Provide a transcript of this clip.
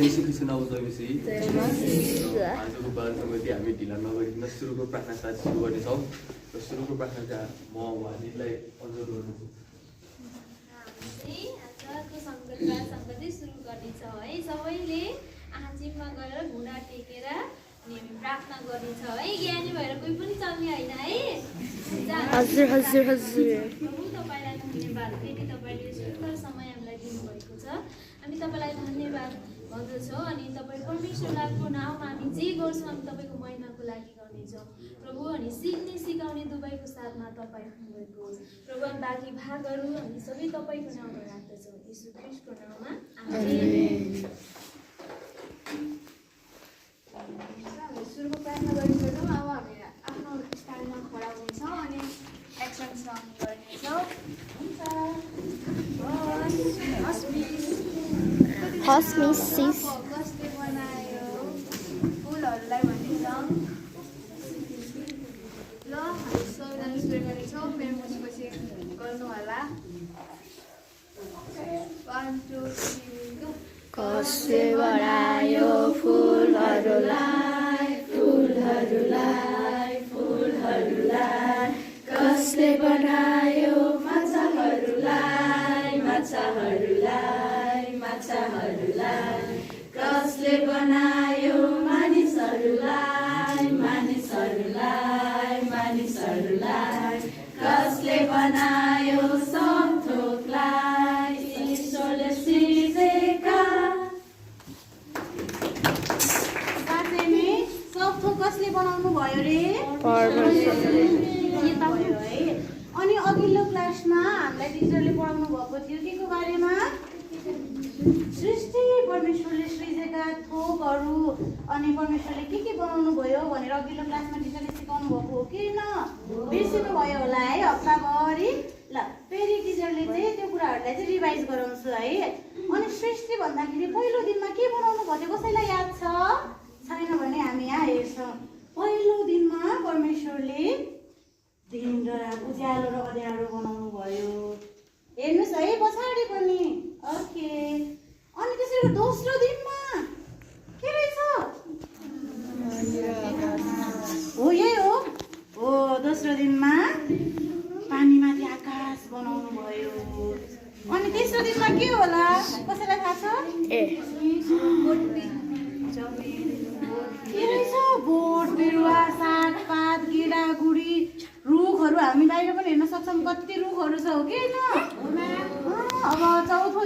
यीशु ख्रीष्ट नाममा जय मसीह। आजको बालसम्मति हामी ढिला नगरिकन सुरुको प्रार्थना साथ सुरु गर्नेछौँ र सुरुको प्रार्थना चाहिँ म उहाँहरूलाई अनुरोध गर्दछु। आजको सङ्गति सुरु गर्नेछौँ है। सबैले आँचीमा गएर घुँडा टेकेर अनि हामी प्रार्थना गर्नेछ है। ज्ञानी भएर कोही पनि चल्ने होइन है। हजुर हजुर हजुर प्रभु तपाईँलाई धन्यवाद, फेरि तपाईँले सुन्दर समय हामीलाई दिनुभएको छ। हामी तपाईँलाई धन्यवाद भन्दछौँ अनि तपाईँ परमेश्वरको नाममा हामी जे गर्छौँ हामी तपाईँको महिमाको लागि गर्नेछौँ प्रभु। अनि सिक्ने सिकाउने दुवैको साथमा तपाईँ हुनुभएको होस् प्रभु। हामी बाँकी भागहरू हामी सबै तपाईँको नाममा राख्दछौँ यीशु ख्रीष्टको नाममा आमेन। सुरुको प्रार्थना गरिसक्यौँ। अब हामी आफ्नो स्टाइलमा खडा हुनेछौँ अनि एक्सन सङ गर्नेछौँ। हस् मिस सिस कसले बनायो फुलहरूलाई भन्ने सङ। ल हामी सबैजना सुरु गर्नेछौँ। मेरो मुछपछि गर्नु होला। 1 2 3 गो। कसले बनायो फुलहरूलाई फुलहरूलाई फुलहरूलाई कसले बनायो माछाहरूलाई माछाहरूलाई माछाहरूलाई कसले बनायो मानिसहरूलाई मानिसहरूलाई मानिसहरूलाई कसले बनायो सब थोकलाई ईश्वरले सृजेका। साथै नै सब थोक कसले बनाउनु भयो रे? परमेश्वरले। भयो है। अनि अघिल्लो क्लासमा हामीलाई टिचरले पढाउनु भएको थियो के को बारेमा? सृष्टि, परमेश्वरले सृजेका थोकहरू अनि परमेश्वरले के बनाउनु भयो भनेर अघिल्लो क्लासमा टिचरले सिकाउनु भएको हो कि न? बिर्सिनु भयो होला है हप्ताभरि। ल फेरि टिचरले चाहिँ त्यो कुराहरूलाई चाहिँ रिभाइज गराउँछु है। अनि सृष्टि भन्दाखेरि पहिलो दिनमा के बनाउनु भयो कसैलाई याद छ? छैन भने हामी यहाँ हेर्छौँ। पहिलो दिनमा परमेश्वरले दिन र रात उज्यालो र अँध्यारो बनाउनु भयो। हेर्नुहोस् है पछाडि पनि। ओके। अनि त्यसरी दोस्रो दिनमा के रहेछ? हो यही हो। दोस्रो दिनमा पानीमाथि आकाश बनाउनु भयो। अनि तेस्रो दिनमा के होला कसैलाई थाहा छ? के रहेछ? बोट बिरुवा, सागपात, गिडागुडी, रुखहरू हामी बाहिर पनि हेर्न सक्छौँ। कति रुखहरू छ हो कि होइन? अब चौथो